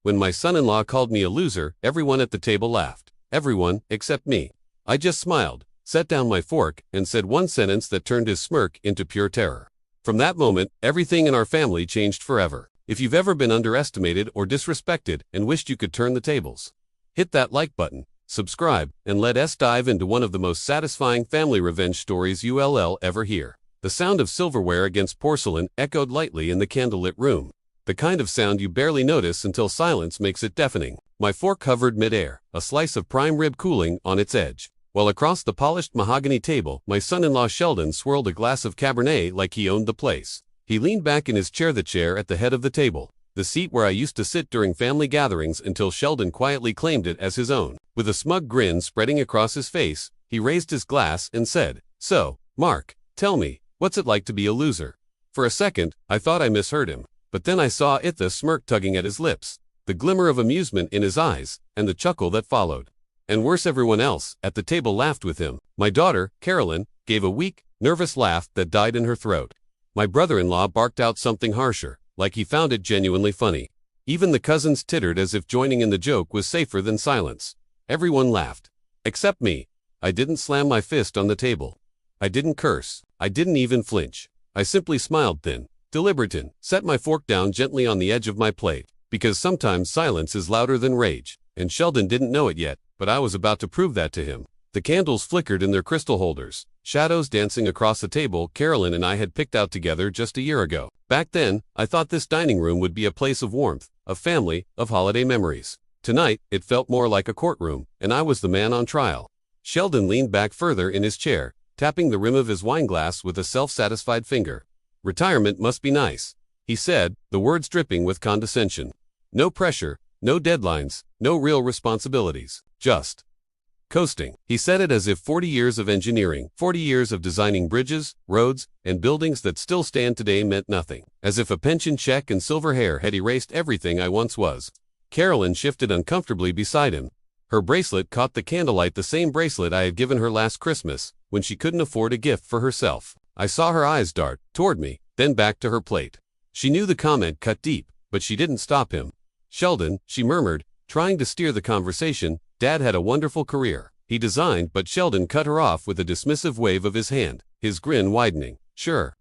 When my son-in-law called me a loser, everyone at the table laughed. Everyone, except me. I just smiled, set down my fork, and said one sentence that turned his smirk into pure terror. From that moment, everything in our family changed forever. If you've ever been underestimated or disrespected and wished you could turn the tables, hit that like button, subscribe, and let us dive into one of the most satisfying family revenge stories you'll ever hear. The sound of silverware against porcelain echoed lightly in the candlelit room. The kind of sound you barely notice until silence makes it deafening. My fork hovered mid-air, a slice of prime rib cooling on its edge, while across the polished mahogany table, my son-in-law Sheldon swirled a glass of Cabernet like he owned the place. He leaned back in his chair, the chair at the head of the table, the seat where I used to sit during family gatherings until Sheldon quietly claimed it as his own. With a smug grin spreading across his face, he raised his glass and said, "So, Mark, tell me, what's it like to be a loser?" For a second, I thought I misheard him. But then I saw the smirk tugging at his lips, the glimmer of amusement in his eyes, and the chuckle that followed. And worse, everyone else at the table laughed with him. My daughter, Carolyn, gave a weak, nervous laugh that died in her throat. My brother-in-law barked out something harsher, like he found it genuinely funny. Even the cousins tittered as if joining in the joke was safer than silence. Everyone laughed. Except me. I didn't slam my fist on the table. I didn't curse. I didn't even flinch. I simply smiled thin, deliberate, set my fork down gently on the edge of my plate, because sometimes silence is louder than rage, and Sheldon didn't know it yet, but I was about to prove that to him. The candles flickered in their crystal holders, shadows dancing across the table Carolyn and I had picked out together just a year ago. Back then, I thought this dining room would be a place of warmth, of family, of holiday memories. Tonight, it felt more like a courtroom, and I was the man on trial. Sheldon leaned back further in his chair, tapping the rim of his wineglass with a self-satisfied finger. "Retirement must be nice," he said, the words dripping with condescension. "No pressure, no deadlines, no real responsibilities, just coasting." He said it as if 40 years of engineering, 40 years of designing bridges, roads, and buildings that still stand today meant nothing. As if a pension check and silver hair had erased everything I once was. Carolyn shifted uncomfortably beside him. Her bracelet caught the candlelight, the same bracelet I had given her last Christmas, when she couldn't afford a gift for herself. I saw her eyes dart toward me, then back to her plate. She knew the comment cut deep, but she didn't stop him. "Sheldon," she murmured, trying to steer the conversation, "Dad had a wonderful career. He designed," but Sheldon cut her off with a dismissive wave of his hand, his grin widening. Sure,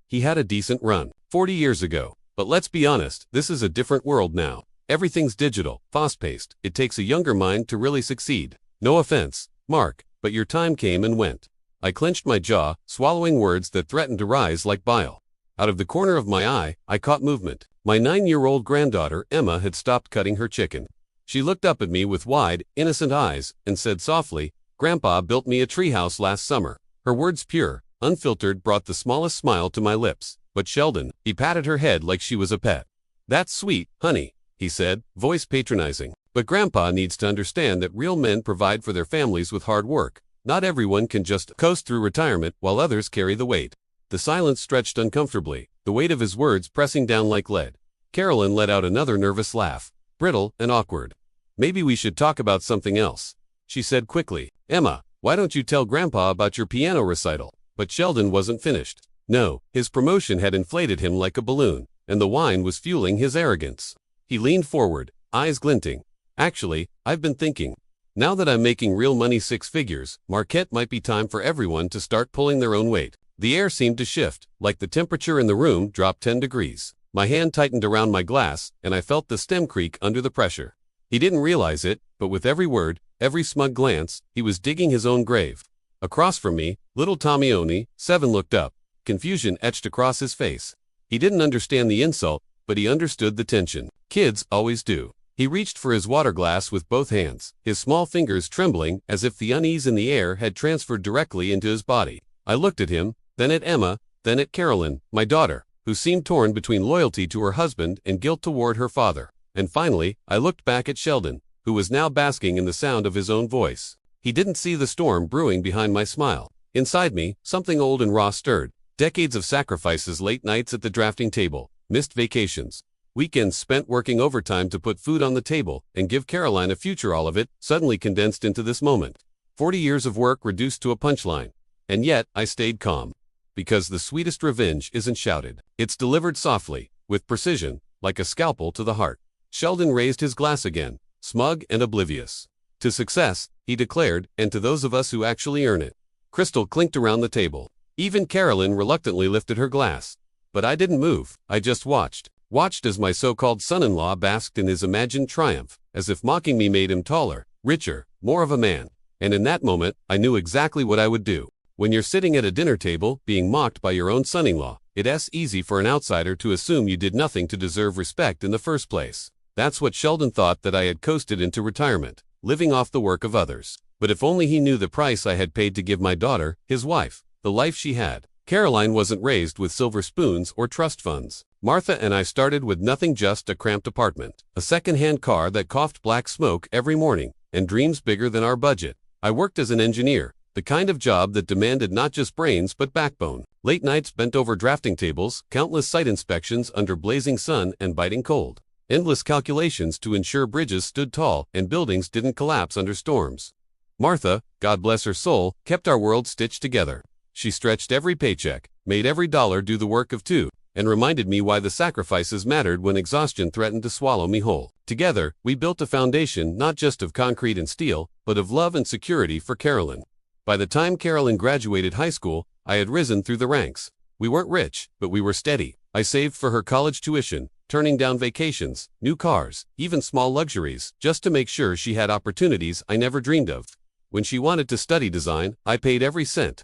he had a decent run 40 years ago. But let's be honest, this is a different world now. Everything's digital, fast-paced. It takes a younger mind to really succeed. No offense, Mark, but your time came and went." I clenched my jaw, swallowing words that threatened to rise like bile. Out of the corner of my eye, I caught movement. My 9-year-old granddaughter, Emma, had stopped cutting her chicken. She looked up at me with wide, innocent eyes, and said softly, "Grandpa built me a treehouse last summer." Her words, pure, unfiltered, brought the smallest smile to my lips. But Sheldon, he patted her head like she was a pet. "That's sweet, honey," he said, voice patronizing. "But Grandpa needs to understand that real men provide for their families with hard work. Not everyone can just coast through retirement while others carry the weight." The silence stretched uncomfortably, the weight of his words pressing down like lead. Carolyn let out another nervous laugh, brittle and awkward. "Maybe we should talk about something else," she said quickly. "Emma, why don't you tell Grandpa about your piano recital?" But Sheldon wasn't finished. No, his promotion had inflated him like a balloon, and the wine was fueling his arrogance. He leaned forward, eyes glinting. "Actually, I've been thinking. Now that I'm making real money, 6 figures, Marquette, might be time for everyone to start pulling their own weight." The air seemed to shift, like the temperature in the room dropped 10 degrees. My hand tightened around my glass, and I felt the stem creak under the pressure. He didn't realize it, but with every word, every smug glance, he was digging his own grave. Across from me, little Tommy 7 looked up, confusion etched across his face. He didn't understand the insult, but he understood the tension. Kids always do. He reached for his water glass with both hands, his small fingers trembling as if the unease in the air had transferred directly into his body. I looked at him, then at Emma, then at Carolyn, my daughter, who seemed torn between loyalty to her husband and guilt toward her father. And finally, I looked back at Sheldon, who was now basking in the sound of his own voice. He didn't see the storm brewing behind my smile. Inside me, something old and raw stirred. Decades of sacrifices, late nights at the drafting table, missed vacations, weekends spent working overtime to put food on the table and give Caroline a future, all of it suddenly condensed into this moment. 40 years of work reduced to a punchline. And yet, I stayed calm. Because the sweetest revenge isn't shouted. It's delivered softly, with precision, like a scalpel to the heart. Sheldon raised his glass again, smug and oblivious. To success, he declared, and to those of us who actually earn it. Crystal clinked around the table. Even Carolyn reluctantly lifted her glass. But I didn't move, I just watched. Watched as my so-called son-in-law basked in his imagined triumph, as if mocking me made him taller, richer, more of a man. And in that moment, I knew exactly what I would do. When you're sitting at a dinner table, being mocked by your own son-in-law, it's easy for an outsider to assume you did nothing to deserve respect in the first place. That's what Sheldon thought, that I had coasted into retirement, living off the work of others. But if only he knew the price I had paid to give my daughter, his wife, the life she had. Caroline wasn't raised with silver spoons or trust funds. Martha and I started with nothing, just a cramped apartment, a second-hand car that coughed black smoke every morning, and dreams bigger than our budget. I worked as an engineer, the kind of job that demanded not just brains but backbone. Late nights bent over drafting tables, countless site inspections under blazing sun and biting cold. Endless calculations to ensure bridges stood tall and buildings didn't collapse under storms. Martha, God bless her soul, kept our world stitched together. She stretched every paycheck, made every dollar do the work of two, and reminded me why the sacrifices mattered when exhaustion threatened to swallow me whole. Together, we built a foundation not just of concrete and steel, but of love and security for Carolyn. By the time Carolyn graduated high school, I had risen through the ranks. We weren't rich, but we were steady. I saved for her college tuition, turning down vacations, new cars, even small luxuries, just to make sure she had opportunities I never dreamed of. When she wanted to study design, I paid every cent.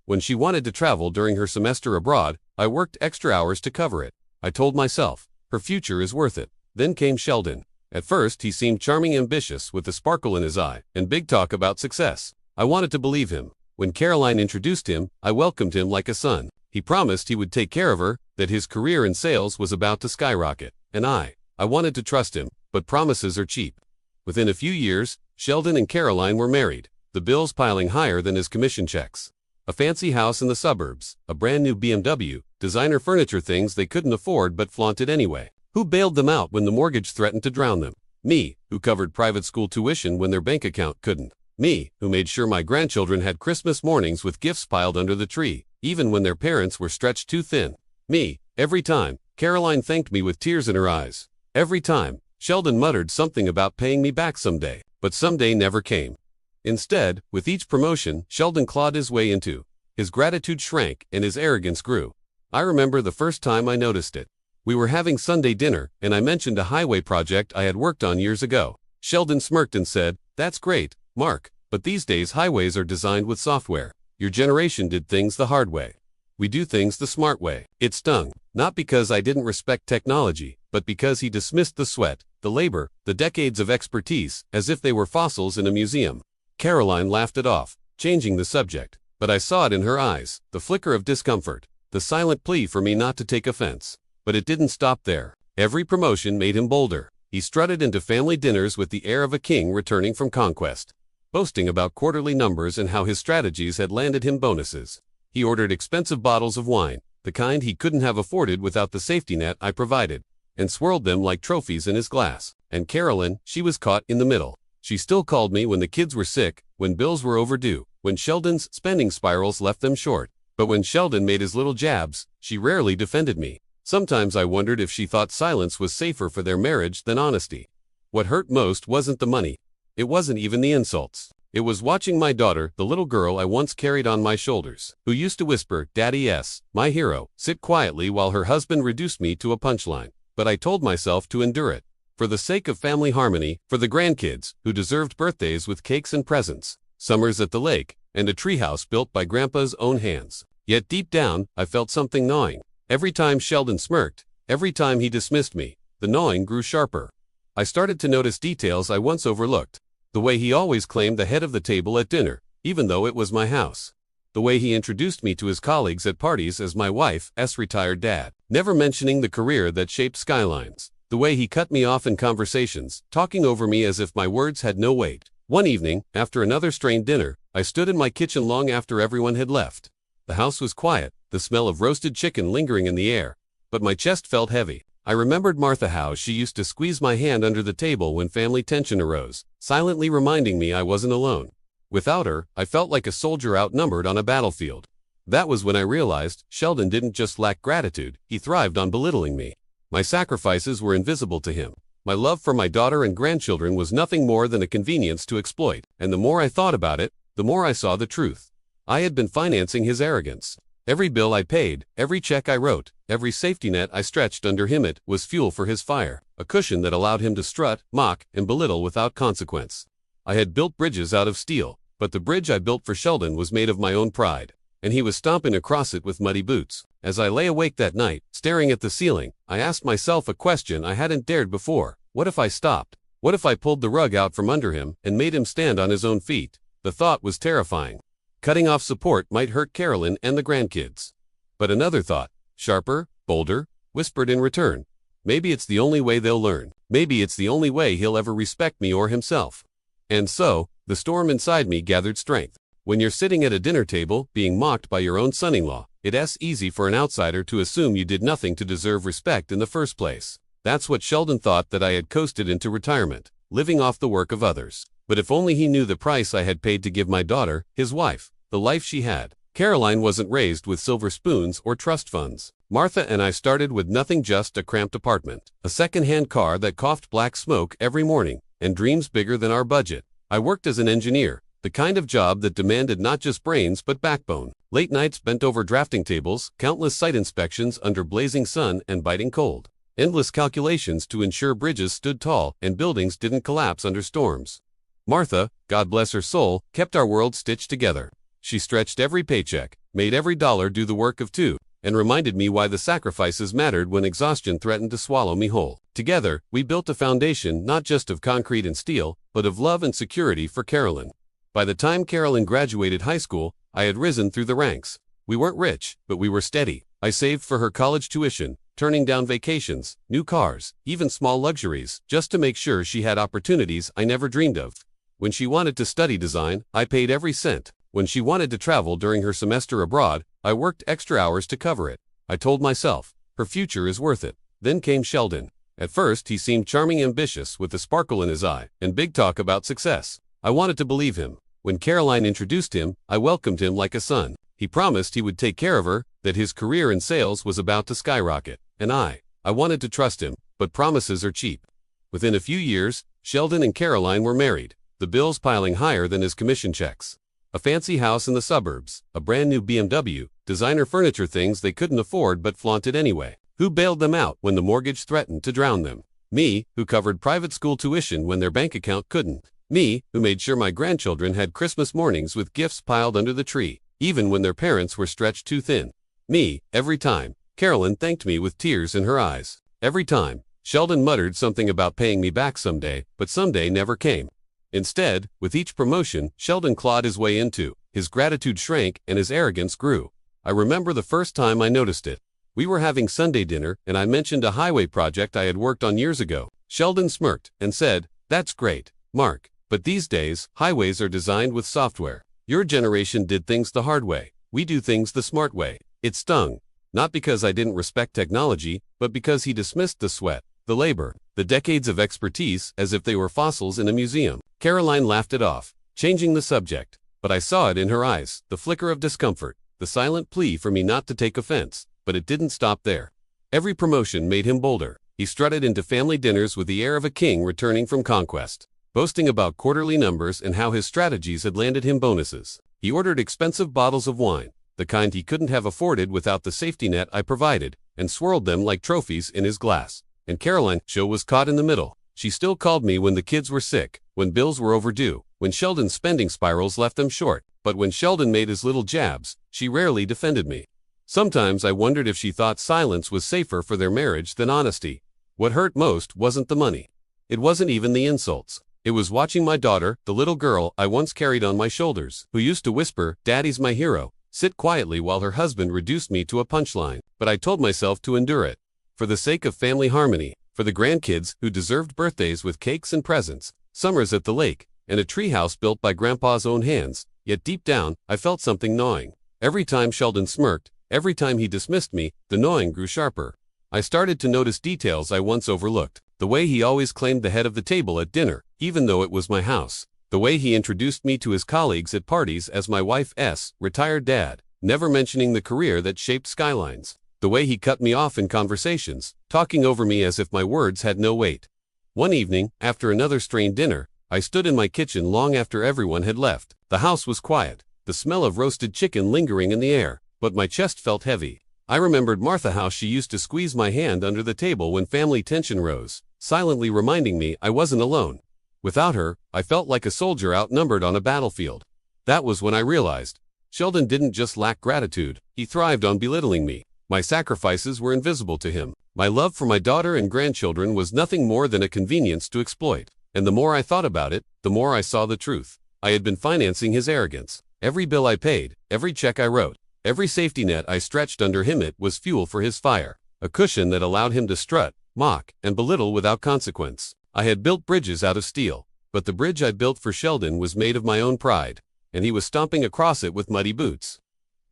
When she wanted to travel during her semester abroad, I worked extra hours to cover it. I told myself, her future is worth it. Then came Sheldon. At first he seemed charming, ambitious, with a sparkle in his eye, and big talk about success. I wanted to believe him. When Caroline introduced him, I welcomed him like a son. He promised he would take care of her, that his career in sales was about to skyrocket. And I wanted to trust him, but promises are cheap. Within a few years, Sheldon and Caroline were married, the bills piling higher than his commission checks. A fancy house in the suburbs, a brand new BMW, designer furniture, things they couldn't afford but flaunted anyway. Who bailed them out when the mortgage threatened to drown them? Me, who covered private school tuition when their bank account couldn't. Me, who made sure my grandchildren had Christmas mornings with gifts piled under the tree, even when their parents were stretched too thin. Me, every time. Caroline thanked me with tears in her eyes. Every time. Sheldon muttered something about paying me back someday, but someday never came. Instead, with each promotion Sheldon clawed his way into, his gratitude shrank and his arrogance grew. I remember the first time I noticed it. We were having Sunday dinner, and I mentioned a highway project I had worked on years ago. Sheldon smirked and said, "That's great, Mark, but these days highways are designed with software. Your generation did things the hard way. We do things the smart way." It stung, not because I didn't respect technology, but because he dismissed the sweat, the labor, the decades of expertise, as if they were fossils in a museum. Caroline laughed it off, changing the subject, but I saw it in her eyes, the flicker of discomfort, the silent plea for me not to take offense. But it didn't stop there. Every promotion made him bolder. He strutted into family dinners with the air of a king returning from conquest, boasting about quarterly numbers and how his strategies had landed him bonuses. He ordered expensive bottles of wine, the kind he couldn't have afforded without the safety net I provided, and swirled them like trophies in his glass. And Carolyn, she was caught in the middle. She still called me when the kids were sick, when bills were overdue, when Sheldon's spending spirals left them short. But when Sheldon made his little jabs, she rarely defended me. Sometimes I wondered if she thought silence was safer for their marriage than honesty. What hurt most wasn't the money. It wasn't even the insults. It was watching my daughter, the little girl I once carried on my shoulders, who used to whisper, "Daddy S, my hero," sit quietly while her husband reduced me to a punchline. But I told myself to endure it. For the sake of family harmony, for the grandkids, who deserved birthdays with cakes and presents, summers at the lake, and a treehouse built by Grandpa's own hands. Yet deep down, I felt something gnawing. Every time Sheldon smirked, every time he dismissed me, the gnawing grew sharper. I started to notice details I once overlooked. The way he always claimed the head of the table at dinner, even though it was my house. The way he introduced me to his colleagues at parties as my wife's retired dad, never mentioning the career that shaped skylines. The way he cut me off in conversations, talking over me as if my words had no weight. One evening, after another strained dinner, I stood in my kitchen long after everyone had left. The house was quiet, the smell of roasted chicken lingering in the air, but my chest felt heavy. I remembered Martha, how she used to squeeze my hand under the table when family tension arose, silently reminding me I wasn't alone. Without her, I felt like a soldier outnumbered on a battlefield. That was when I realized Sheldon didn't just lack gratitude, he thrived on belittling me. My sacrifices were invisible to him. My love for my daughter and grandchildren was nothing more than a convenience to exploit, and the more I thought about it, the more I saw the truth. I had been financing his arrogance. Every bill I paid, every check I wrote, every safety net I stretched under him, it was fuel for his fire, a cushion that allowed him to strut, mock, and belittle without consequence. I had built bridges out of steel, but the bridge I built for Sheldon was made of my own pride, and he was stomping across it with muddy boots. As I lay awake that night, staring at the ceiling, I asked myself a question I hadn't dared before. What if I stopped? What if I pulled the rug out from under him and made him stand on his own feet? The thought was terrifying. Cutting off support might hurt Carolyn and the grandkids. But another thought, sharper, bolder, whispered in return. Maybe it's the only way they'll learn. Maybe it's the only way he'll ever respect me or himself. And so, the storm inside me gathered strength. When you're sitting at a dinner table, being mocked by your own son-in-law, it's easy for an outsider to assume you did nothing to deserve respect in the first place. That's what Sheldon thought, that I had coasted into retirement, living off the work of others. But if only he knew the price I had paid to give my daughter, his wife, the life she had. Caroline wasn't raised with silver spoons or trust funds. Martha and I started with nothing, just a cramped apartment, a second-hand car that coughed black smoke every morning, and dreams bigger than our budget. I worked as an engineer, the kind of job that demanded not just brains but backbone. Late nights bent over drafting tables, countless site inspections under blazing sun and biting cold. Endless calculations to ensure bridges stood tall and buildings didn't collapse under storms. Martha, God bless her soul, kept our world stitched together. She stretched every paycheck, made every dollar do the work of two, and reminded me why the sacrifices mattered when exhaustion threatened to swallow me whole. Together, we built a foundation not just of concrete and steel, but of love and security for Carolyn. By the time Carolyn graduated high school, I had risen through the ranks. We weren't rich, but we were steady. I saved for her college tuition, turning down vacations, new cars, even small luxuries, just to make sure she had opportunities I never dreamed of. When she wanted to study design, I paid every cent. When she wanted to travel during her semester abroad, I worked extra hours to cover it. I told myself, her future is worth it. Then came Sheldon. At first, he seemed charming, ambitious, with a sparkle in his eye, and big talk about success. I wanted to believe him. When Caroline introduced him, I welcomed him like a son. He promised he would take care of her, that his career in sales was about to skyrocket. And I wanted to trust him, but promises are cheap. Within a few years, Sheldon and Caroline were married, the bills piling higher than his commission checks. A fancy house in the suburbs, a brand new BMW, designer furniture, things they couldn't afford but flaunted anyway. Who bailed them out when the mortgage threatened to drown them? Me, who covered private school tuition when their bank account couldn't. Me, who made sure my grandchildren had Christmas mornings with gifts piled under the tree, even when their parents were stretched too thin. Me, every time. Carolyn thanked me with tears in her eyes. Every time. Sheldon muttered something about paying me back someday, but someday never came. Instead, with each promotion Sheldon clawed his way into, his gratitude shrank and his arrogance grew. I remember the first time I noticed it. We were having Sunday dinner, and I mentioned a highway project I had worked on years ago. Sheldon smirked and said, "That's great, Mark. But these days, highways are designed with software. Your generation did things the hard way. We do things the smart way." It stung. Not because I didn't respect technology, but because he dismissed the sweat, the labor, the decades of expertise as if they were fossils in a museum. Caroline laughed it off, changing the subject. But I saw it in her eyes, the flicker of discomfort, the silent plea for me not to take offense. But it didn't stop there. Every promotion made him bolder. He strutted into family dinners with the air of a king returning from conquest, boasting about quarterly numbers and how his strategies had landed him bonuses. He ordered expensive bottles of wine, the kind he couldn't have afforded without the safety net I provided, and swirled them like trophies in his glass. And Caroline, Joe, was caught in the middle. She still called me when the kids were sick, when bills were overdue, when Sheldon's spending spirals left them short. But when Sheldon made his little jabs, she rarely defended me. Sometimes I wondered if she thought silence was safer for their marriage than honesty. What hurt most wasn't the money. It wasn't even the insults. It was watching my daughter, the little girl I once carried on my shoulders, who used to whisper, "Daddy's my hero," sit quietly while her husband reduced me to a punchline. But I told myself to endure it. For the sake of family harmony, for the grandkids who deserved birthdays with cakes and presents, summers at the lake, and a treehouse built by Grandpa's own hands. Yet deep down, I felt something gnawing. Every time Sheldon smirked, every time he dismissed me, the gnawing grew sharper. I started to notice details I once overlooked. The way he always claimed the head of the table at dinner, even though it was my house. The way he introduced me to his colleagues at parties as my wife's retired dad, never mentioning the career that shaped skylines. The way he cut me off in conversations, talking over me as if my words had no weight. One evening, after another strained dinner, I stood in my kitchen long after everyone had left. The house was quiet, the smell of roasted chicken lingering in the air, but my chest felt heavy. I remembered Martha, how she used to squeeze my hand under the table when family tension rose, silently reminding me I wasn't alone. Without her, I felt like a soldier outnumbered on a battlefield. That was when I realized Sheldon didn't just lack gratitude, he thrived on belittling me. My sacrifices were invisible to him. My love for my daughter and grandchildren was nothing more than a convenience to exploit. And the more I thought about it, the more I saw the truth. I had been financing his arrogance. Every bill I paid, every check I wrote, every safety net I stretched under him, it was fuel for his fire. A cushion that allowed him to strut, mock, and belittle without consequence. I had built bridges out of steel, but the bridge I built for Sheldon was made of my own pride, and he was stomping across it with muddy boots.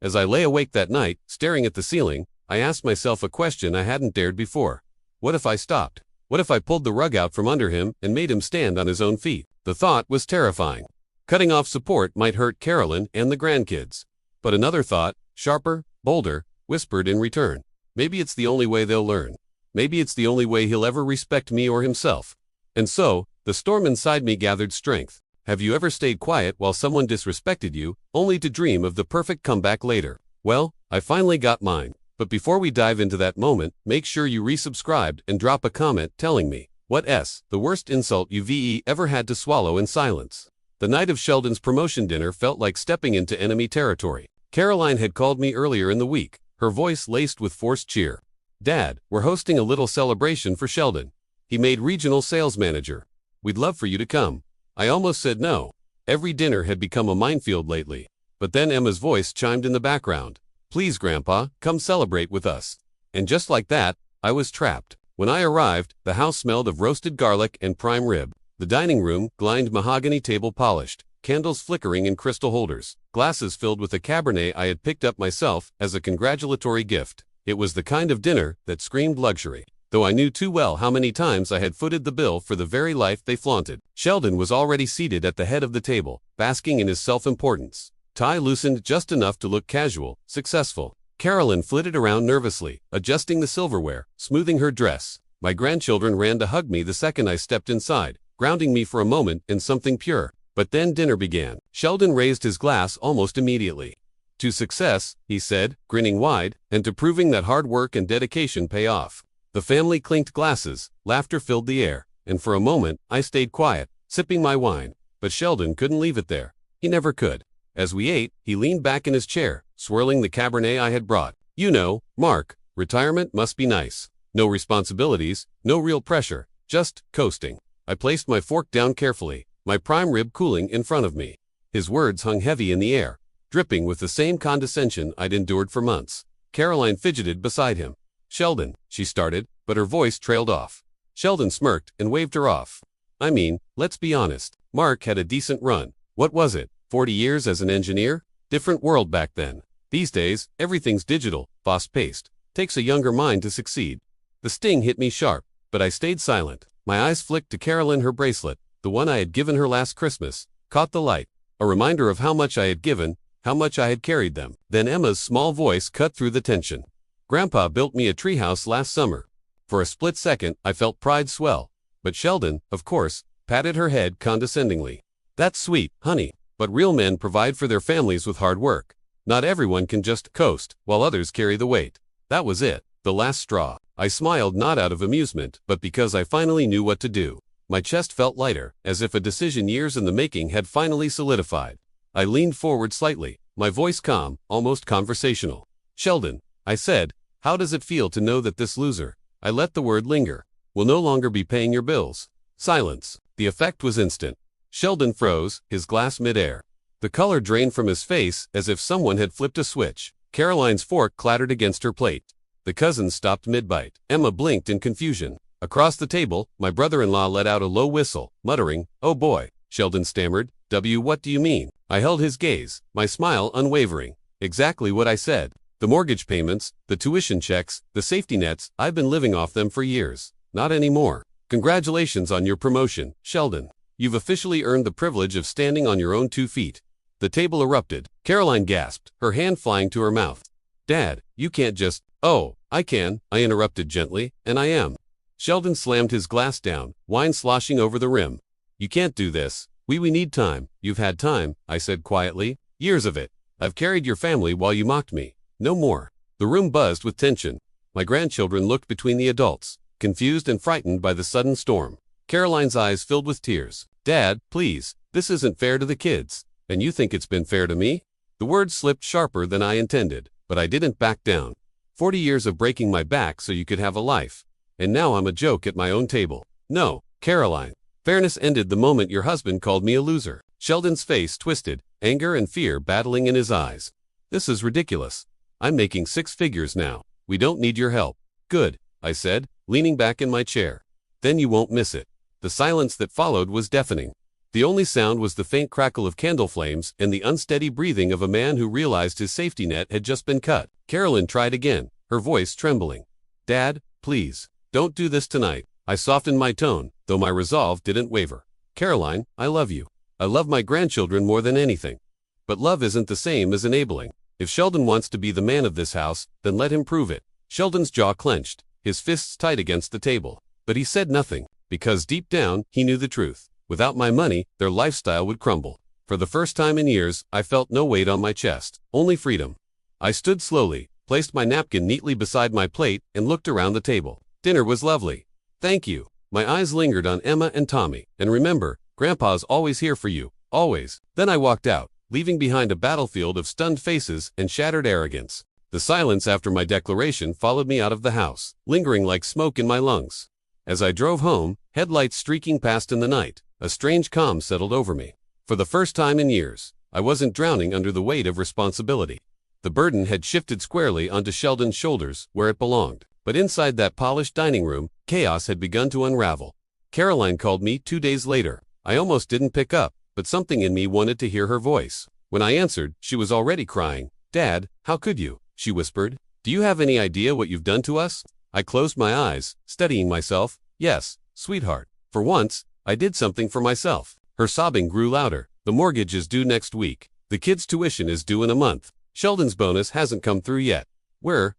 As I lay awake that night, staring at the ceiling, I asked myself a question I hadn't dared before. What if I stopped? What if I pulled the rug out from under him and made him stand on his own feet? The thought was terrifying. Cutting off support might hurt Carolyn and the grandkids. But another thought, sharper, bolder, whispered in return. Maybe it's the only way they'll learn. Maybe it's the only way he'll ever respect me or himself. And so, the storm inside me gathered strength. Have you ever stayed quiet while someone disrespected you, only to dream of the perfect comeback later? Well, I finally got mine. But before we dive into that moment, make sure you resubscribed and drop a comment telling me what's the worst insult you've ever had to swallow in silence. The night of Sheldon's promotion dinner felt like stepping into enemy territory. Caroline had called me earlier in the week, her voice laced with forced cheer. Dad, we're hosting a little celebration for Sheldon. He made regional sales manager. We'd love for you to come. I almost said no. Every dinner had become a minefield lately. But then Emma's voice chimed in the background. Please, Grandpa, come celebrate with us. And just like that, I was trapped. When I arrived, the house smelled of roasted garlic and prime rib. The dining room, glined mahogany table polished, candles flickering in crystal holders, glasses filled with a Cabernet I had picked up myself as a congratulatory gift. It was the kind of dinner that screamed luxury, though I knew too well how many times I had footed the bill for the very life they flaunted. Sheldon was already seated at the head of the table, basking in his self-importance. Tie loosened just enough to look casual, successful. Carolyn flitted around nervously, adjusting the silverware, smoothing her dress. My grandchildren ran to hug me the second I stepped inside, grounding me for a moment in something pure. But then dinner began. Sheldon raised his glass almost immediately. To success, he said, grinning wide, and to proving that hard work and dedication pay off. The family clinked glasses, laughter filled the air, and for a moment, I stayed quiet, sipping my wine. But Sheldon couldn't leave it there. He never could. As we ate, he leaned back in his chair, swirling the Cabernet I had brought. You know, Mark, retirement must be nice. No responsibilities, no real pressure, just coasting. I placed my fork down carefully, my prime rib cooling in front of me. His words hung heavy in the air, dripping with the same condescension I'd endured for months. Caroline fidgeted beside him. Sheldon, she started, but her voice trailed off. Sheldon smirked and waved her off. I mean, let's be honest. Mark had a decent run. What was it? 40 years as an engineer? Different world back then. These days, everything's digital, fast-paced. Takes a younger mind to succeed. The sting hit me sharp, but I stayed silent. My eyes flicked to Carolyn. Her bracelet, the one I had given her last Christmas, caught the light. A reminder of how much I had given, how much I had carried them. Then Emma's small voice cut through the tension. Grandpa built me a treehouse last summer. For a split second, I felt pride swell. But Sheldon, of course, patted her head condescendingly. That's sweet, honey. But real men provide for their families with hard work. Not everyone can just coast, while others carry the weight. That was it, the last straw. I smiled not out of amusement, but because I finally knew what to do. My chest felt lighter, as if a decision years in the making had finally solidified. I leaned forward slightly, my voice calm, almost conversational. Sheldon, I said, how does it feel to know that this loser, I let the word linger, will no longer be paying your bills? Silence. The effect was instant. Sheldon froze, his glass midair. The color drained from his face as if someone had flipped a switch. Caroline's fork clattered against her plate. The cousins stopped mid-bite. Emma blinked in confusion. Across the table, my brother-in-law let out a low whistle, muttering, "Oh boy," Sheldon stammered. What do you mean?" I held his gaze, my smile unwavering. Exactly what I said. The mortgage payments, the tuition checks, the safety nets, I've been living off them for years. Not anymore. Congratulations on your promotion, Sheldon. You've officially earned the privilege of standing on your own 2 feet. The table erupted. Caroline gasped, her hand flying to her mouth. Dad, you can't just— Oh, I can, I interrupted gently, and I am. Sheldon slammed his glass down, wine sloshing over the rim. You can't do this. We need time. You've had time, I said quietly. Years of it. I've carried your family while you mocked me. No more. The room buzzed with tension. My grandchildren looked between the adults, confused and frightened by the sudden storm. Caroline's eyes filled with tears. Dad, please, this isn't fair to the kids. And you think it's been fair to me? The words slipped sharper than I intended, but I didn't back down. 40 years of breaking my back so you could have a life. And now I'm a joke at my own table. No, Caroline. Fairness ended the moment your husband called me a loser. Sheldon's face twisted, anger and fear battling in his eyes. This is ridiculous. I'm making 6 figures now. We don't need your help. Good, I said, leaning back in my chair. Then you won't miss it. The silence that followed was deafening. The only sound was the faint crackle of candle flames and the unsteady breathing of a man who realized his safety net had just been cut. Carolyn tried again, her voice trembling. Dad, please, don't do this tonight. I softened my tone, though my resolve didn't waver. Caroline, I love you. I love my grandchildren more than anything. But love isn't the same as enabling. If Sheldon wants to be the man of this house, then let him prove it. Sheldon's jaw clenched, his fists tight against the table. But he said nothing, because deep down, he knew the truth. Without my money, their lifestyle would crumble. For the first time in years, I felt no weight on my chest, only freedom. I stood slowly, placed my napkin neatly beside my plate, and looked around the table. Dinner was lovely. Thank you. My eyes lingered on Emma and Tommy. And remember, Grandpa's always here for you, always. Then I walked out, leaving behind a battlefield of stunned faces and shattered arrogance. The silence after my declaration followed me out of the house, lingering like smoke in my lungs. As I drove home, headlights streaking past in the night, a strange calm settled over me. For the first time in years, I wasn't drowning under the weight of responsibility. The burden had shifted squarely onto Sheldon's shoulders, where it belonged. But inside that polished dining room, chaos had begun to unravel. Caroline called me 2 days later. I almost didn't pick up, but something in me wanted to hear her voice. When I answered, she was already crying. Dad, how could you? She whispered. Do you have any idea what you've done to us? I closed my eyes, steadying myself. Yes, sweetheart. For once, I did something for myself. Her sobbing grew louder. The mortgage is due next week. The kids' tuition is due in a month. Sheldon's bonus hasn't come through yet.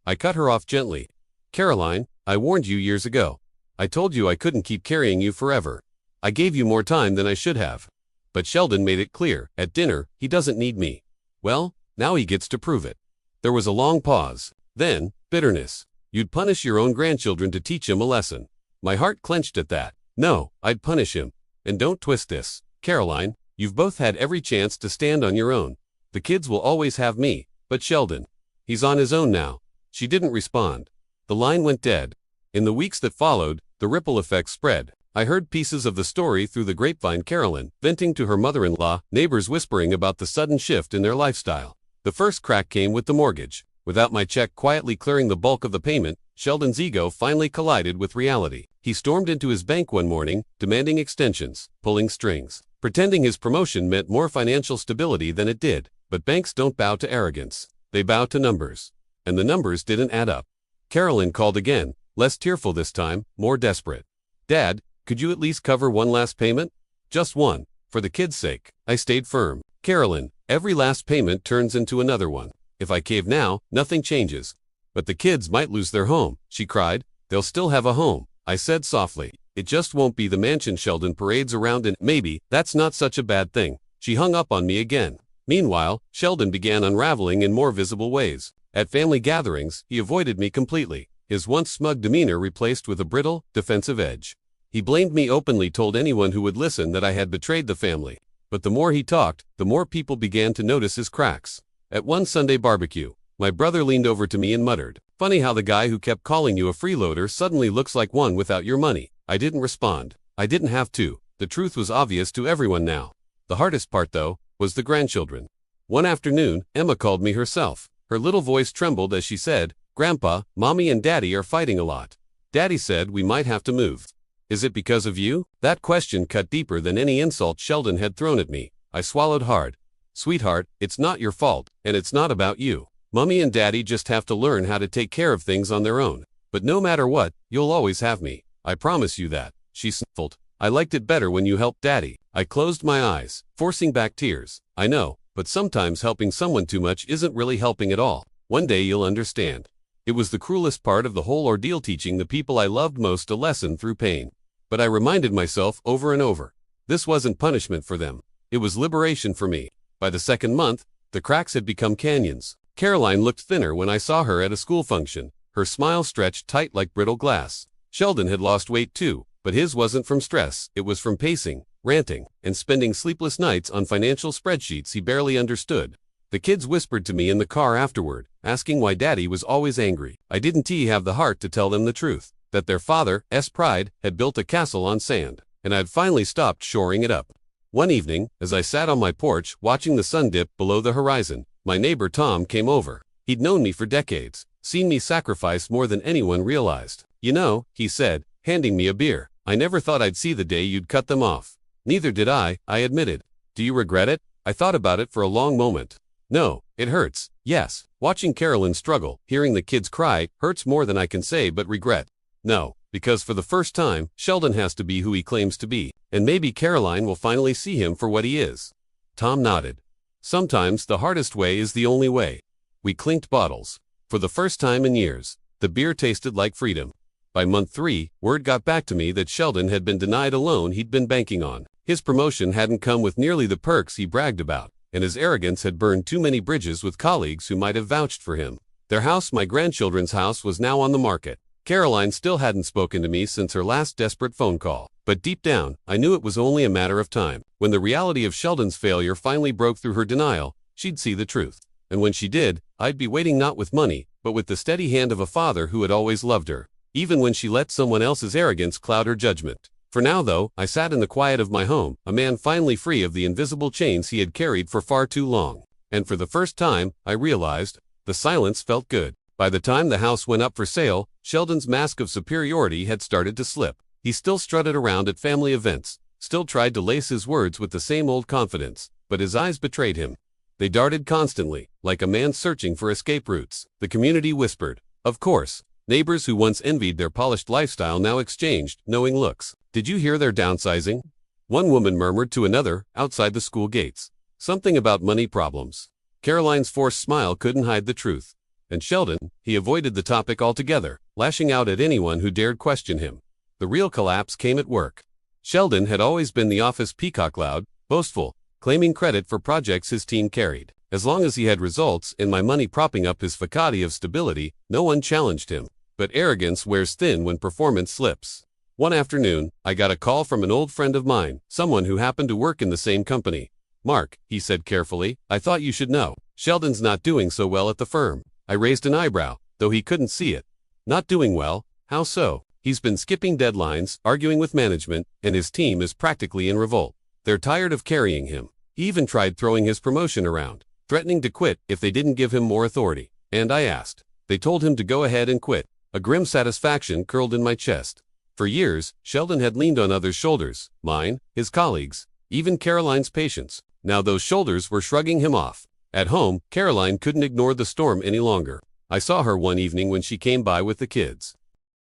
I cut her off gently. Caroline, I warned you years ago. I told you I couldn't keep carrying you forever. I gave you more time than I should have. But Sheldon made it clear, at dinner, he doesn't need me. Well, now he gets to prove it. There was a long pause. Then, bitterness. You'd punish your own grandchildren to teach him a lesson. My heart clenched at that. No, I'd punish him. And don't twist this. Caroline, you've both had every chance to stand on your own. The kids will always have me, but Sheldon. He's on his own now. She didn't respond. The line went dead. In the weeks that followed, the ripple effect spread. I heard pieces of the story through the grapevine. Carolyn, venting to her mother-in-law, neighbors whispering about the sudden shift in their lifestyle. The first crack came with the mortgage. Without my check quietly clearing the bulk of the payment, Sheldon's ego finally collided with reality. He stormed into his bank one morning, demanding extensions, pulling strings, pretending his promotion meant more financial stability than it did. But banks don't bow to arrogance. They bow to numbers. And the numbers didn't add up. Carolyn called again, less tearful this time, more desperate. Dad, could you at least cover one last payment? Just one, for the kids' sake. I stayed firm. Carolyn, every last payment turns into another one. If I cave now, nothing changes. But the kids might lose their home, she cried. They'll still have a home, I said softly. It just won't be the mansion Sheldon parades around in. Maybe, that's not such a bad thing. She hung up on me again. Meanwhile, Sheldon began unraveling in more visible ways. At family gatherings, he avoided me completely, his once smug demeanor replaced with a brittle, defensive edge. He blamed me openly, told anyone who would listen that I had betrayed the family. But the more he talked, the more people began to notice his cracks. At one Sunday barbecue, my brother leaned over to me and muttered, "Funny how the guy who kept calling you a freeloader suddenly looks like one without your money." I didn't respond. I didn't have to. The truth was obvious to everyone now. The hardest part, though, was the grandchildren. One afternoon, Emma called me herself. Her little voice trembled as she said, "Grandpa, Mommy and Daddy are fighting a lot. Daddy said we might have to move." Is it because of you? That question cut deeper than any insult Sheldon had thrown at me. I swallowed hard. Sweetheart, it's not your fault, and it's not about you. Mommy and Daddy just have to learn how to take care of things on their own. But no matter what, you'll always have me. I promise you that. She sniffled. I liked it better when you helped Daddy. I closed my eyes, forcing back tears. I know, but sometimes helping someone too much isn't really helping at all. One day you'll understand. It was the cruelest part of the whole ordeal, teaching the people I loved most a lesson through pain. But I reminded myself over and over, this wasn't punishment for them. It was liberation for me. By the second month, the cracks had become canyons. Caroline looked thinner when I saw her at a school function. Her smile stretched tight like brittle glass. Sheldon had lost weight too, but his wasn't from stress, it was from pacing, ranting, and spending sleepless nights on financial spreadsheets he barely understood. The kids whispered to me in the car afterward, asking why Daddy was always angry. I didn't have the heart to tell them the truth, that their father's pride had built a castle on sand, and I'd finally stopped shoring it up. One evening, as I sat on my porch watching the sun dip below the horizon, my neighbor Tom came over. He'd known me for decades, seen me sacrifice more than anyone realized. You know, he said, handing me a beer, I never thought I'd see the day you'd cut them off. Neither did I admitted. Do you regret it? I thought about it for a long moment. No, it hurts, yes. Watching Carolyn struggle, hearing the kids cry, hurts more than I can say but regret. No, because for the first time, Sheldon has to be who he claims to be, and maybe Caroline will finally see him for what he is. Tom nodded. Sometimes the hardest way is the only way. We clinked bottles. For the first time in years, the beer tasted like freedom. By month 3, word got back to me that Sheldon had been denied a loan he'd been banking on. His promotion hadn't come with nearly the perks he bragged about, and his arrogance had burned too many bridges with colleagues who might have vouched for him. Their house, my grandchildren's house, was now on the market. Caroline still hadn't spoken to me since her last desperate phone call, but deep down, I knew it was only a matter of time. When the reality of Sheldon's failure finally broke through her denial, she'd see the truth. And when she did, I'd be waiting not with money, but with the steady hand of a father who had always loved her, even when she let someone else's arrogance cloud her judgment. For now, though, I sat in the quiet of my home, a man finally free of the invisible chains he had carried for far too long. And for the first time, I realized, the silence felt good. By the time the house went up for sale, Sheldon's mask of superiority had started to slip. He still strutted around at family events, still tried to lace his words with the same old confidence, but his eyes betrayed him. They darted constantly, like a man searching for escape routes. The community whispered. Of course, neighbors who once envied their polished lifestyle now exchanged knowing looks. Did you hear they're downsizing? One woman murmured to another, outside the school gates. Something about money problems. Caroline's forced smile couldn't hide the truth. And Sheldon, he avoided the topic altogether, lashing out at anyone who dared question him. The real collapse came at work. Sheldon had always been the office peacock, loud, boastful, claiming credit for projects his team carried. As long as he had results and my money propping up his facade of stability, no one challenged him. But arrogance wears thin when performance slips. One afternoon, I got a call from an old friend of mine, someone who happened to work in the same company. Mark, he said carefully, I thought you should know. Sheldon's not doing so well at the firm. I raised an eyebrow, though he couldn't see it. Not doing well? How so? He's been skipping deadlines, arguing with management, and his team is practically in revolt. They're tired of carrying him. He even tried throwing his promotion around, threatening to quit if they didn't give him more authority. And I asked. They told him to go ahead and quit. A grim satisfaction curled in my chest. For years, Sheldon had leaned on others' shoulders, mine, his colleagues, even Caroline's patience. Now those shoulders were shrugging him off. At home, Caroline couldn't ignore the storm any longer. I saw her one evening when she came by with the kids.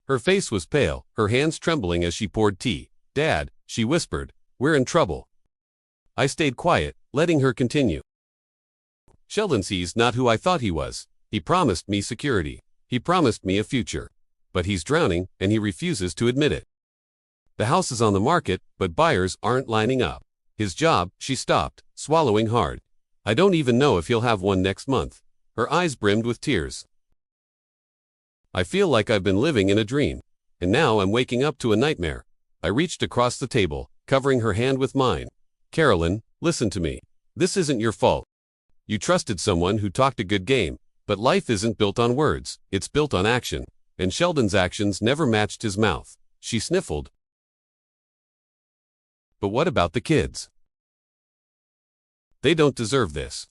Her face was pale, her hands trembling as she poured tea. Dad, she whispered, we're in trouble. I stayed quiet, letting her continue. Sheldon's not who I thought he was. He promised me security. He promised me a future. But he's drowning, and he refuses to admit it. The house is on the market, but buyers aren't lining up. His job, she stopped, swallowing hard. I don't even know if he'll have one next month. Her eyes brimmed with tears. I feel like I've been living in a dream. And now I'm waking up to a nightmare. I reached across the table, covering her hand with mine. Carolyn, listen to me. This isn't your fault. You trusted someone who talked a good game. But life isn't built on words, it's built on action. And Sheldon's actions never matched his mouth. She sniffled. But what about the kids? They don't deserve this.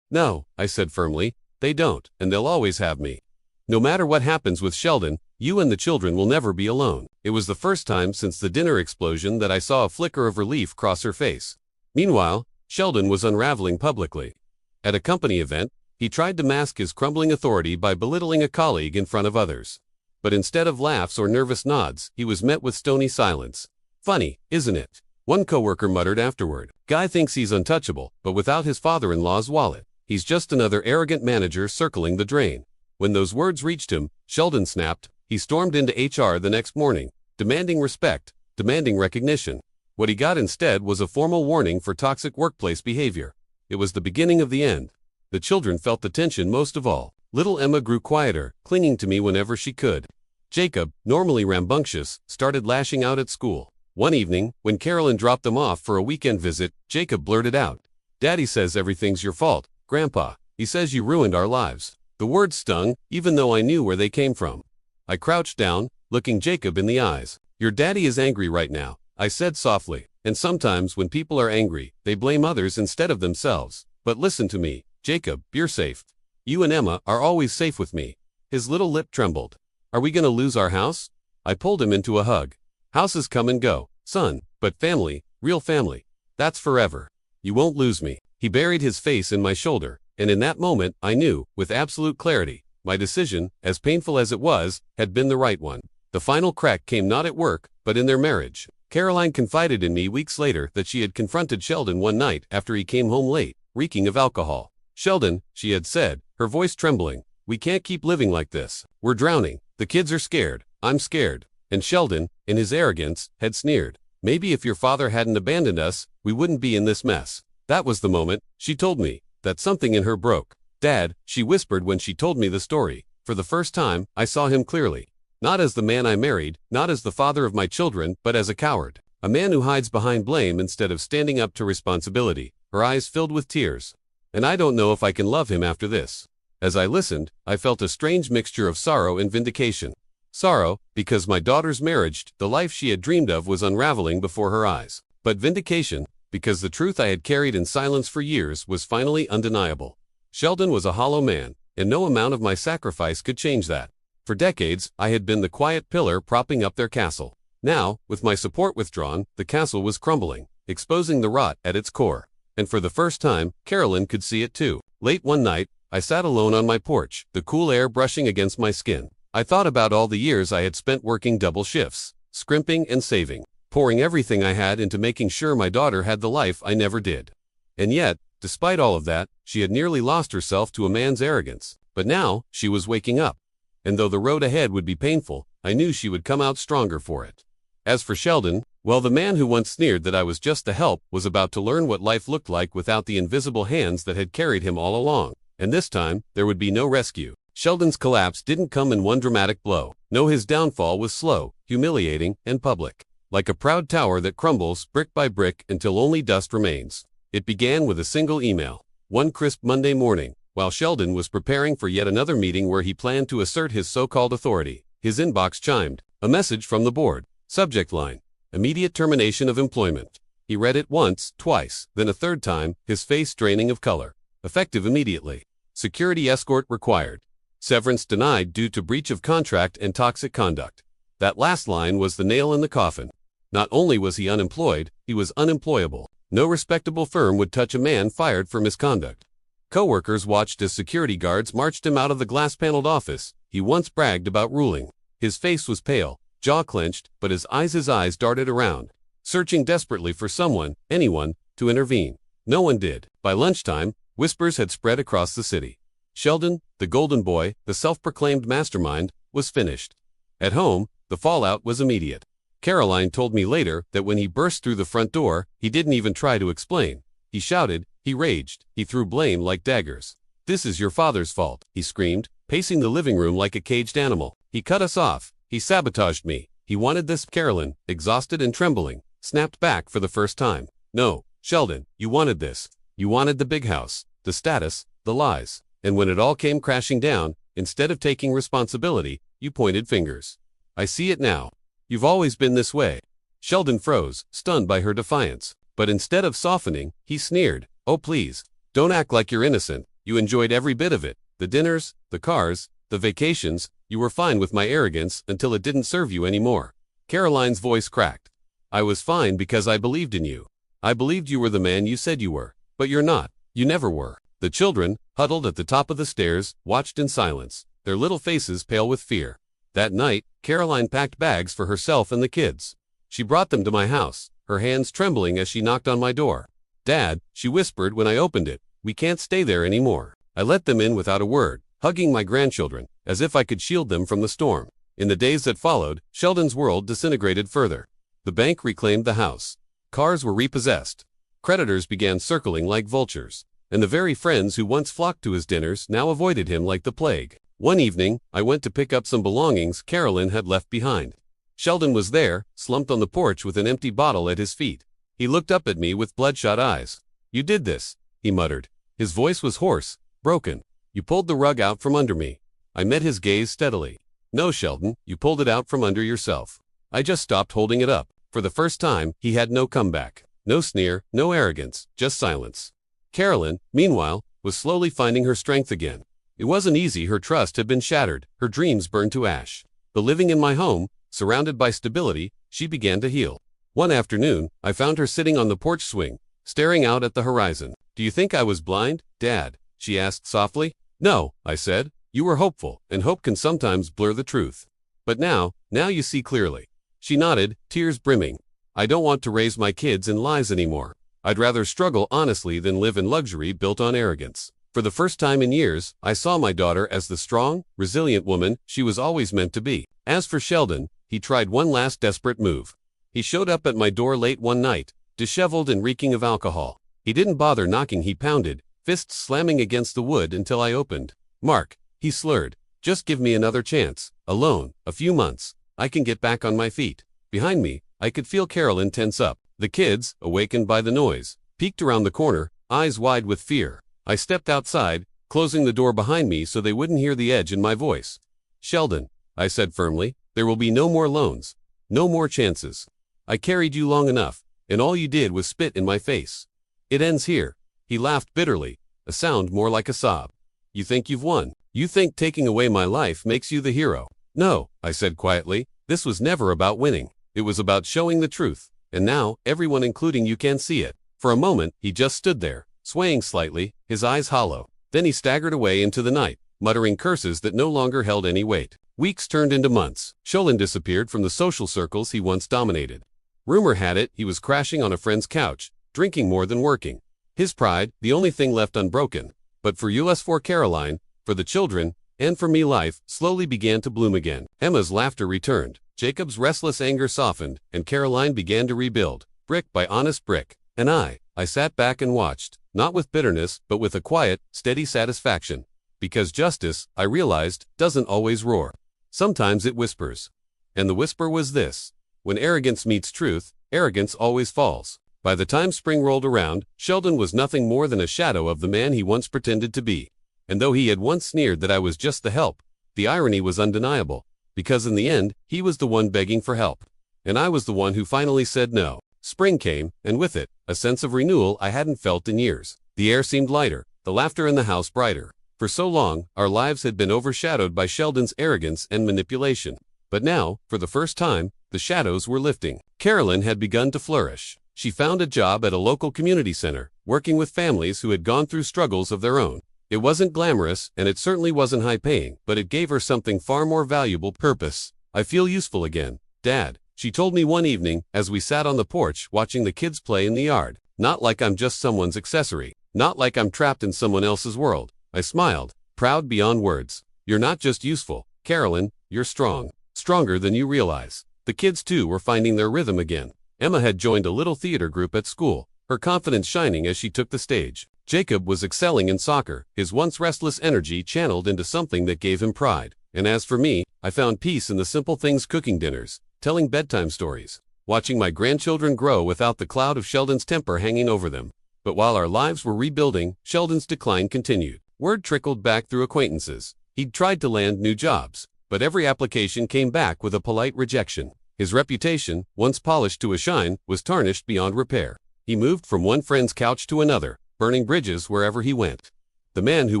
No, I said firmly, they don't, and they'll always have me. No matter what happens with Sheldon, you and the children will never be alone. It was the first time since the dinner explosion that I saw a flicker of relief cross her face. Meanwhile, Sheldon was unraveling publicly. At a company event, he tried to mask his crumbling authority by belittling a colleague in front of others. But instead of laughs or nervous nods, he was met with stony silence. Funny, isn't it? One coworker muttered afterward. Guy thinks he's untouchable, but without his father-in-law's wallet, he's just another arrogant manager circling the drain. When those words reached him, Sheldon snapped. He stormed into HR the next morning, demanding respect, demanding recognition. What he got instead was a formal warning for toxic workplace behavior. It was the beginning of the end. The children felt the tension most of all. Little Emma grew quieter, clinging to me whenever she could. Jacob, normally rambunctious, started lashing out at school. One evening, when Carolyn dropped them off for a weekend visit, Jacob blurted out, "Daddy says everything's your fault, Grandpa. He says you ruined our lives." The words stung, even though I knew where they came from. I crouched down, looking Jacob in the eyes. "Your daddy is angry right now," I said softly. "And sometimes when people are angry, they blame others instead of themselves. But listen to me, Jacob, you're safe. You and Emma are always safe with me." His little lip trembled. "Are we gonna lose our house?" I pulled him into a hug. "Houses come and go, son, but family, real family, that's forever. You won't lose me." He buried his face in my shoulder, and in that moment I knew, with absolute clarity, my decision, as painful as it was, had been the right one. The final crack came not at work, but in their marriage. Caroline confided in me weeks later that she had confronted Sheldon one night after he came home late, reeking of alcohol. "Sheldon," she had said, her voice trembling, "we can't keep living like this. We're drowning. The kids are scared. I'm scared." And Sheldon, in his arrogance, had sneered, "Maybe if your father hadn't abandoned us, we wouldn't be in this mess." That was the moment, she told me, that something in her broke. "Dad," she whispered when she told me the story, "for the first time, I saw him clearly. Not as the man I married, not as the father of my children, but as a coward. A man who hides behind blame instead of standing up to responsibility." Her eyes filled with tears. "And I don't know if I can love him after this." As I listened, I felt a strange mixture of sorrow and vindication. Sorrow, because my daughter's marriage, the life she had dreamed of, was unraveling before her eyes. But vindication, because the truth I had carried in silence for years was finally undeniable. Sheldon was a hollow man, and no amount of my sacrifice could change that. For decades, I had been the quiet pillar propping up their castle. Now, with my support withdrawn, the castle was crumbling, exposing the rot at its core. And for the first time, Carolyn could see it too. Late one night, I sat alone on my porch, the cool air brushing against my skin. I thought about all the years I had spent working double shifts, scrimping and saving, pouring everything I had into making sure my daughter had the life I never did. And yet, despite all of that, she had nearly lost herself to a man's arrogance. But now, she was waking up. And though the road ahead would be painful, I knew she would come out stronger for it. As for Sheldon, well, the man who once sneered that I was just the help was about to learn what life looked like without the invisible hands that had carried him all along. And this time, there would be no rescue. Sheldon's collapse didn't come in one dramatic blow. No, his downfall was slow, humiliating, and public. Like a proud tower that crumbles brick by brick until only dust remains. It began with a single email. One crisp Monday morning, while Sheldon was preparing for yet another meeting where he planned to assert his so-called authority, his inbox chimed. A message from the board. Subject line: immediate termination of employment. He read it once, twice, then a third time, his face draining of color. Effective immediately. Security escort required. Severance denied due to breach of contract and toxic conduct. That last line was the nail in the coffin. Not only was he unemployed, he was unemployable. No respectable firm would touch a man fired for misconduct. Coworkers watched as security guards marched him out of the glass-paneled office he once bragged about ruling. His face was pale, jaw clenched, but his eyes darted around, searching desperately for someone, anyone, to intervene. No one did. By lunchtime, whispers had spread across the city. Sheldon, the golden boy, the self-proclaimed mastermind, was finished. At home, the fallout was immediate. Caroline told me later that when he burst through the front door, he didn't even try to explain. He shouted, he raged, he threw blame like daggers. "This is your father's fault," he screamed, pacing the living room like a caged animal. "He cut us off. He sabotaged me. He wanted this." Carolyn, exhausted and trembling, snapped back for the first time. "No, Sheldon, you wanted this. You wanted the big house, the status, the lies. And when it all came crashing down, instead of taking responsibility, you pointed fingers. I see it now. You've always been this way." Sheldon froze, stunned by her defiance. But instead of softening, he sneered. "Oh please, don't act like you're innocent. You enjoyed every bit of it. The dinners, the cars, the vacations. You were fine with my arrogance until it didn't serve you anymore." Caroline's voice cracked. "I was fine because I believed in you. I believed you were the man you said you were. But you're not. You never were." The children, huddled at the top of the stairs, watched in silence, their little faces pale with fear. That night, Caroline packed bags for herself and the kids. She brought them to my house, her hands trembling as she knocked on my door. "Dad," she whispered when I opened it, "we can't stay there anymore." I let them in without a word, hugging my grandchildren, as if I could shield them from the storm. In the days that followed, Sheldon's world disintegrated further. The bank reclaimed the house. Cars were repossessed. Creditors began circling like vultures. And the very friends who once flocked to his dinners now avoided him like the plague. One evening, I went to pick up some belongings Carolyn had left behind. Sheldon was there, slumped on the porch with an empty bottle at his feet. He looked up at me with bloodshot eyes. "You did this," he muttered. His voice was hoarse, broken. "You pulled the rug out from under me." I met his gaze steadily. "No, Sheldon, you pulled it out from under yourself." I just stopped holding it up. For the first time, he had no comeback. No sneer, no arrogance, just silence. Carolyn, meanwhile, was slowly finding her strength again. It wasn't easy. Her trust had been shattered, her dreams burned to ash. But living in my home, surrounded by stability, she began to heal. One afternoon, I found her sitting on the porch swing, staring out at the horizon. "Do you think I was blind, Dad?" she asked softly. "No," I said. "You were hopeful, and hope can sometimes blur the truth. But now you see clearly." She nodded, tears brimming. "I don't want to raise my kids in lies anymore. I'd rather struggle honestly than live in luxury built on arrogance." For the first time in years, I saw my daughter as the strong, resilient woman she was always meant to be. As for Sheldon, he tried one last desperate move. He showed up at my door late one night, disheveled and reeking of alcohol. He didn't bother knocking. He pounded, fists slamming against the wood until I opened. "Mark," he slurred, "just give me another chance. Alone, a few months. I can get back on my feet." Behind me, I could feel Carolyn tense up. The kids, awakened by the noise, peeked around the corner, eyes wide with fear. I stepped outside, closing the door behind me so they wouldn't hear the edge in my voice. "Sheldon," I said firmly, "there will be no more loans. No more chances. I carried you long enough, and all you did was spit in my face. It ends here." He laughed bitterly, a sound more like a sob. "You think you've won. You think taking away my life makes you the hero." "No," I said quietly, "this was never about winning. It was about showing the truth. And now, everyone including you can see it." For a moment, he just stood there, swaying slightly, his eyes hollow. Then he staggered away into the night, muttering curses that no longer held any weight. Weeks turned into months. Sheldon disappeared from the social circles he once dominated. Rumor had it he was crashing on a friend's couch, drinking more than working. His pride, the only thing left unbroken. But for us, for Caroline, for the children, and for me, life slowly began to bloom again. Emma's laughter returned. Jacob's restless anger softened, and Caroline began to rebuild, brick by honest brick. And I sat back and watched, not with bitterness, but with a quiet, steady satisfaction. Because justice, I realized, doesn't always roar. Sometimes it whispers. And the whisper was this: when arrogance meets truth, arrogance always falls. By the time spring rolled around, Sheldon was nothing more than a shadow of the man he once pretended to be. And though he had once sneered that I was just the help, the irony was undeniable. Because in the end, he was the one begging for help. And I was the one who finally said no. Spring came, and with it, a sense of renewal I hadn't felt in years. The air seemed lighter, the laughter in the house brighter. For so long, our lives had been overshadowed by Sheldon's arrogance and manipulation. But now, for the first time, the shadows were lifting. Carolyn had begun to flourish. She found a job at a local community center, working with families who had gone through struggles of their own. It wasn't glamorous, and it certainly wasn't high-paying, but it gave her something far more valuable: purpose. "I feel useful again, Dad," she told me one evening as we sat on the porch watching the kids play in the yard. "Not like I'm just someone's accessory. Not like I'm trapped in someone else's world." I smiled, proud beyond words. "You're not just useful, Carolyn, you're strong. Stronger than you realize." The kids too were finding their rhythm again. Emma had joined a little theater group at school, her confidence shining as she took the stage. Jacob was excelling in soccer, his once restless energy channeled into something that gave him pride. And as for me, I found peace in the simple things: cooking dinners, telling bedtime stories, watching my grandchildren grow without the cloud of Sheldon's temper hanging over them. But while our lives were rebuilding, Sheldon's decline continued. Word trickled back through acquaintances. He'd tried to land new jobs, but every application came back with a polite rejection. His reputation, once polished to a shine, was tarnished beyond repair. He moved from one friend's couch to another, burning bridges wherever he went. The man who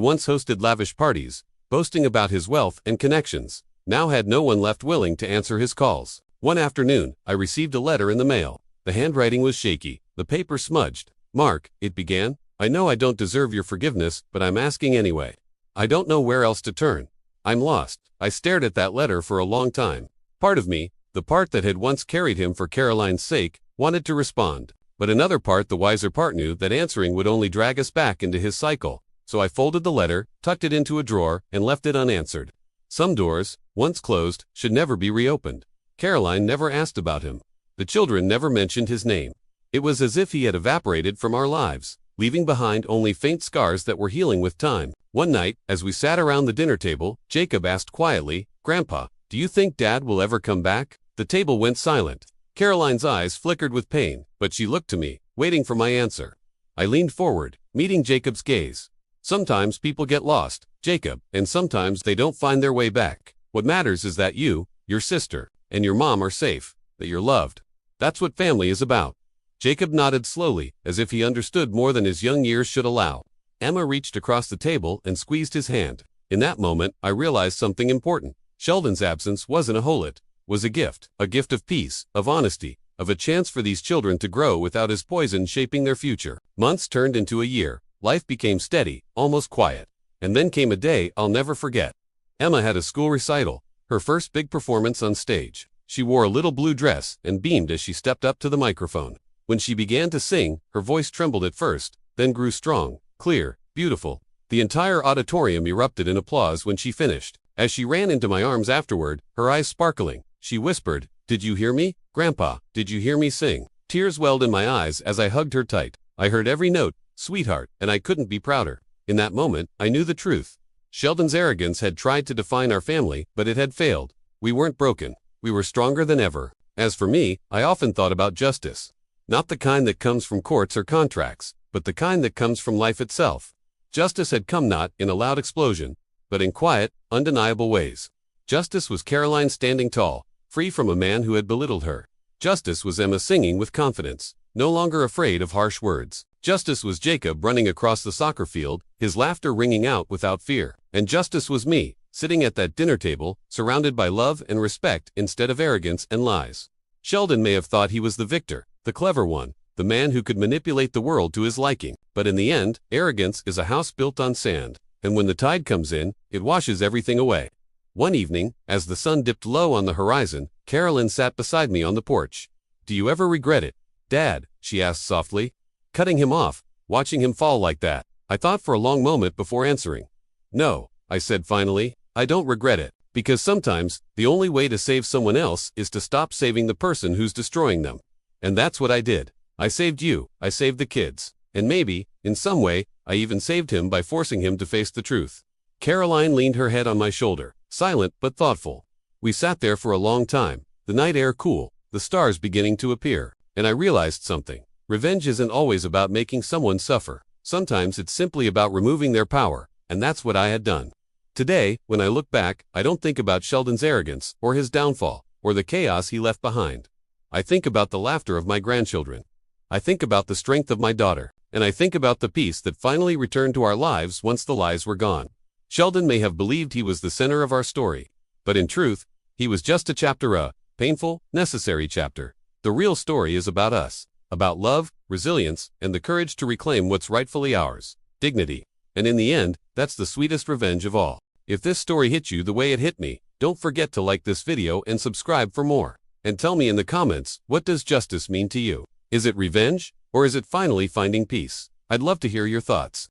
once hosted lavish parties, boasting about his wealth and connections, now had no one left willing to answer his calls. One afternoon, I received a letter in the mail. The handwriting was shaky, the paper smudged. "Mark," it began, "I know I don't deserve your forgiveness, but I'm asking anyway. I don't know where else to turn. I'm lost." I stared at that letter for a long time. Part of me, the part that had once carried him for Caroline's sake, wanted to respond. But another part, the wiser part, knew that answering would only drag us back into his cycle. So I folded the letter, tucked it into a drawer, and left it unanswered. Some doors, once closed, should never be reopened. Caroline never asked about him. The children never mentioned his name. It was as if he had evaporated from our lives, leaving behind only faint scars that were healing with time. One night, as we sat around the dinner table, Jacob asked quietly, "Grandpa, do you think Dad will ever come back?" The table went silent. Caroline's eyes flickered with pain, but she looked to me, waiting for my answer. I leaned forward, meeting Jacob's gaze. Sometimes people get lost, Jacob, and sometimes they don't find their way back. What matters is that you, your sister, and your mom are safe, that you're loved. That's what family is about. Jacob nodded slowly, as if he understood more than his young years should allow. Emma reached across the table and squeezed his hand. In that moment, I realized something important. Sheldon's absence wasn't a hole, it was a gift of peace, of honesty, of a chance for these children to grow without his poison shaping their future. Months turned into a year. Life became steady, almost quiet. And then came a day I'll never forget. Emma had a school recital, her first big performance on stage. She wore a little blue dress and beamed as she stepped up to the microphone. When she began to sing, her voice trembled at first, then grew strong, clear, beautiful. The entire auditorium erupted in applause when she finished. As she ran into my arms afterward, her eyes sparkling, she whispered, "Did you hear me? Grandpa, did you hear me sing?" Tears welled in my eyes as I hugged her tight. I heard every note, "Sweetheart," and I couldn't be prouder. In that moment, I knew the truth. Sheldon's arrogance had tried to define our family, but it had failed. We weren't broken. We were stronger than ever. As for me, I often thought about justice. Not the kind that comes from courts or contracts, but the kind that comes from life itself. Justice had come not in a loud explosion, but in quiet, undeniable ways. Justice was Caroline standing tall, free from a man who had belittled her. Justice was Emma singing with confidence, no longer afraid of harsh words. Justice was Jacob running across the soccer field, his laughter ringing out without fear. And justice was me, sitting at that dinner table, surrounded by love and respect instead of arrogance and lies. Sheldon may have thought he was the victor, the clever one, the man who could manipulate the world to his liking. But in the end, arrogance is a house built on sand, and when the tide comes in, it washes everything away. One evening, as the sun dipped low on the horizon, Carolyn sat beside me on the porch. "Do you ever regret it, Dad?" she asked softly. "Cutting him off, watching him fall like that." I thought for a long moment before answering. "No," I said finally, "I don't regret it, because sometimes the only way to save someone else is to stop saving the person who's destroying them. And that's what I did. I saved you, I saved the kids, and maybe, in some way, I even saved him by forcing him to face the truth." Caroline leaned her head on my shoulder, silent but thoughtful. We sat there for a long time, the night air cool, the stars beginning to appear, and I realized something. Revenge isn't always about making someone suffer. Sometimes it's simply about removing their power, and that's what I had done. Today, when I look back, I don't think about Sheldon's arrogance, or his downfall, or the chaos he left behind. I think about the laughter of my grandchildren. I think about the strength of my daughter, and I think about the peace that finally returned to our lives once the lies were gone. Sheldon may have believed he was the center of our story, but in truth, he was just a chapter, a painful, necessary chapter. The real story is about us, about love, resilience, and the courage to reclaim what's rightfully ours, dignity. And in the end, that's the sweetest revenge of all. If this story hit you the way it hit me, don't forget to like this video and subscribe for more. And tell me in the comments, what does justice mean to you? Is it revenge, or is it finally finding peace? I'd love to hear your thoughts.